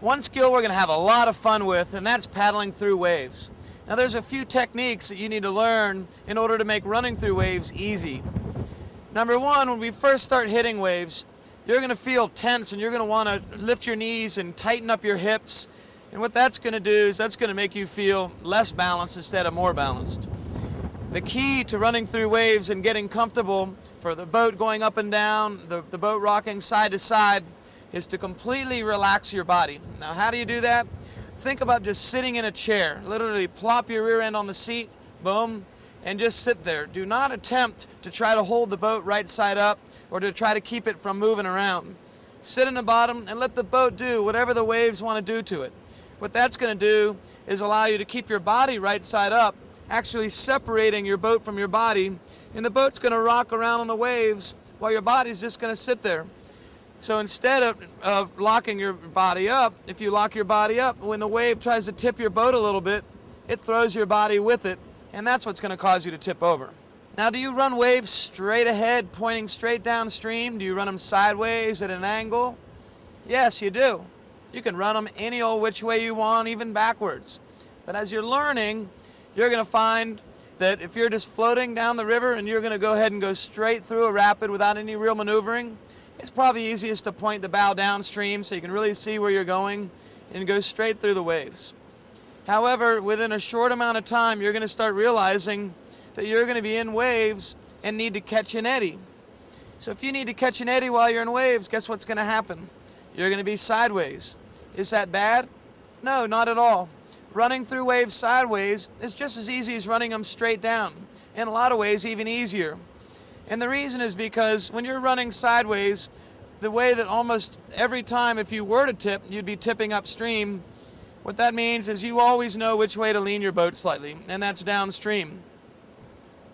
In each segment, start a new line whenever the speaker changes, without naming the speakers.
One skill we're going to have a lot of fun with, and that's paddling through waves. Now there's a few techniques that you need to learn in order to make running through waves easy. Number one, when we first start hitting waves, you're going to feel tense and you're going to want to lift your knees and tighten up your hips. And what that's going to do is that's going to make you feel less balanced instead of more balanced. The key to running through waves and getting comfortable for the boat going up and down, the boat rocking side to side, is to completely relax your body. Now, how do you do that? Think about just sitting in a chair. Literally plop your rear end on the seat, boom, and just sit there. Do not attempt to try to hold the boat right side up or to try to keep it from moving around. Sit in the bottom and let the boat do whatever the waves want to do to it. What that's going to do is allow you to keep your body right side up, actually separating your boat from your body, and the boat's going to rock around on the waves while your body's just going to sit there. So instead of locking your body up, if you lock your body up, when the wave tries to tip your boat a little bit, it throws your body with it, and that's what's going to cause you to tip over. Now, do you run waves straight ahead, pointing straight downstream? Do you run them sideways at an angle? Yes, you do. You can run them any old which way you want, even backwards. But as you're learning, you're going to find that if you're just floating down the river and you're going to go ahead and go straight through a rapid without any real maneuvering, it's probably easiest to point the bow downstream so you can really see where you're going and go straight through the waves. However, within a short amount of time, you're going to start realizing that you're going to be in waves and need to catch an eddy. So if you need to catch an eddy while you're in waves, guess what's going to happen? You're going to be sideways. Is that bad? No, not at all. Running through waves sideways is just as easy as running them straight down. In a lot of ways, even easier. And the reason is because when you're running sideways, the way that almost every time if you were to tip, you'd be tipping upstream, what that means is you always know which way to lean your boat slightly, and that's downstream.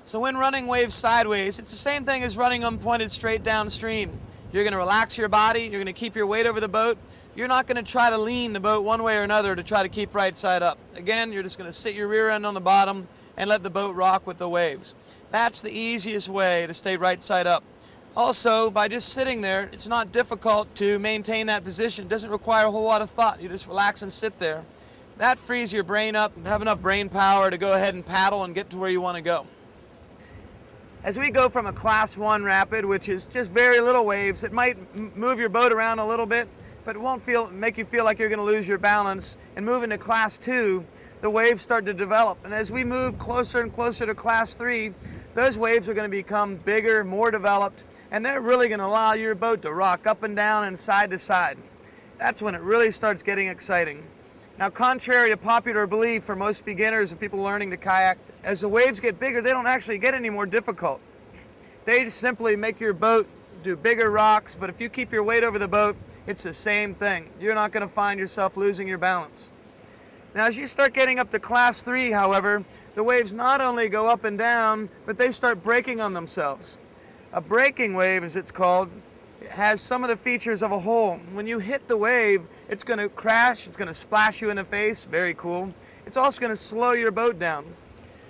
So when running waves sideways, it's the same thing as running them pointed straight downstream. You're going to relax your body, you're going to keep your weight over the boat. You're not going to try to lean the boat one way or another to try to keep right side up. Again, you're just going to sit your rear end on the bottom and let the boat rock with the waves. That's the easiest way to stay right side up. Also, by just sitting there, it's not difficult to maintain that position. It doesn't require a whole lot of thought. You just relax and sit there. That frees your brain up and have enough brain power to go ahead and paddle and get to where you want to go. As we go from a Class 1 rapid, which is just very little waves, it might move your boat around a little bit, but it won't make you feel like you're going to lose your balance. And moving to Class 2, the waves start to develop. And as we move closer and closer to Class 3, those waves are going to become bigger, more developed, and they're really going to allow your boat to rock up and down and side to side. That's when it really starts getting exciting. Now, contrary to popular belief for most beginners and people learning to kayak, as the waves get bigger, they don't actually get any more difficult. They just simply make your boat do bigger rocks, but if you keep your weight over the boat, it's the same thing. You're not going to find yourself losing your balance. Now, as you start getting up to Class 3, however, the waves not only go up and down, but they start breaking on themselves. A breaking wave, as it's called, has some of the features of a hole. When you hit the wave, it's going to crash, it's going to splash you in the face, very cool. It's also going to slow your boat down.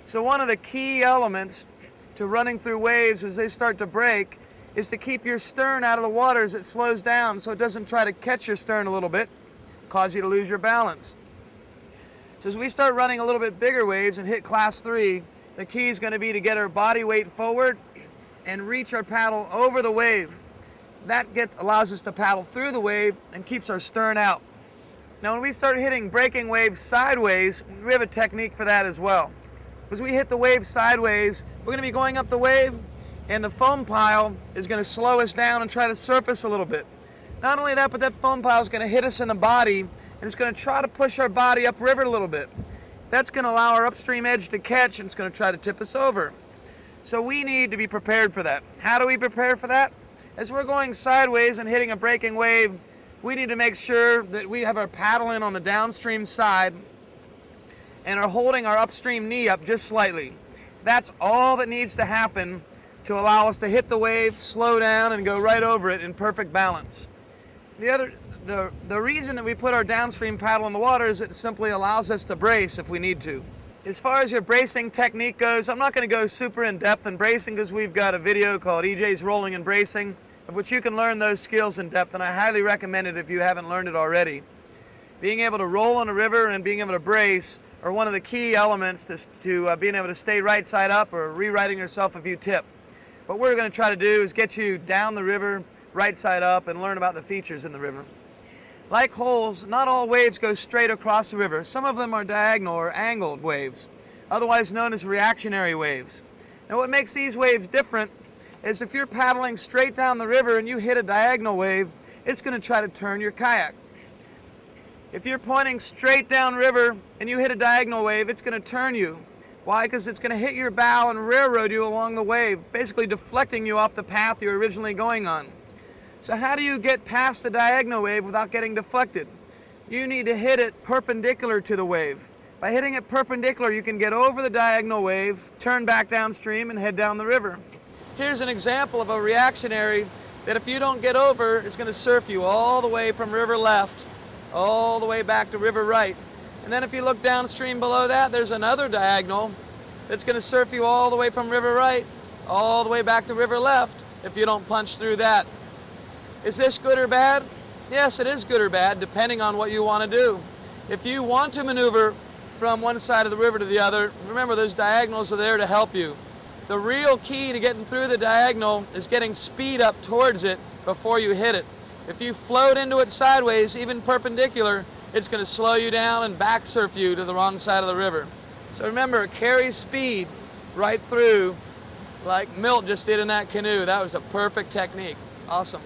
So one of the key elements to running through waves as they start to break is to keep your stern out of the water as it slows down so it doesn't try to catch your stern a little bit, cause you to lose your balance. So as we start running a little bit bigger waves and hit Class 3, the key is going to be to get our body weight forward and reach our paddle over the wave. That allows us to paddle through the wave and keeps our stern out. Now when we start hitting breaking waves sideways, we have a technique for that as well. As we hit the wave sideways, we're going to be going up the wave and the foam pile is going to slow us down and try to surface a little bit. Not only that, but that foam pile is going to hit us in the body and it's going to try to push our body upriver a little bit. That's going to allow our upstream edge to catch and it's going to try to tip us over. So we need to be prepared for that. How do we prepare for that? As we're going sideways and hitting a breaking wave, we need to make sure that we have our paddle in on the downstream side and are holding our upstream knee up just slightly. That's all that needs to happen to allow us to hit the wave, slow down, and go right over it in perfect balance. The reason that we put our downstream paddle in the water is it simply allows us to brace if we need to. As far as your bracing technique goes, I'm not going to go super in depth in bracing because we've got a video called EJ's Rolling and Bracing, of which you can learn those skills in depth, and I highly recommend it if you haven't learned it already. Being able to roll on a river and being able to brace are one of the key elements to being able to stay right side up or rewriting yourself if you tip. What we're going to try to do is get you down the river, right side up, and learn about the features in the river. Like holes, not all waves go straight across the river. Some of them are diagonal or angled waves, otherwise known as reactionary waves. Now what makes these waves different is if you're paddling straight down the river and you hit a diagonal wave, it's going to try to turn your kayak. If you're pointing straight down river and you hit a diagonal wave, it's going to turn you. Why? Because it's going to hit your bow and railroad you along the wave, basically deflecting you off the path you're originally going on. So how do you get past the diagonal wave without getting deflected? You need to hit it perpendicular to the wave. By hitting it perpendicular, you can get over the diagonal wave, turn back downstream, and head down the river. Here's an example of a reactionary that if you don't get over, is going to surf you all the way from river left, all the way back to river right. And then if you look downstream below that, there's another diagonal that's going to surf you all the way from river right, all the way back to river left if you don't punch through that. Is this good or bad? Yes, it is good or bad, depending on what you want to do. If you want to maneuver from one side of the river to the other, remember those diagonals are there to help you. The real key to getting through the diagonal is getting speed up towards it before you hit it. If you float into it sideways, even perpendicular, it's going to slow you down and back surf you to the wrong side of the river. So remember, carry speed right through like Milt just did in that canoe. That was a perfect technique. Awesome.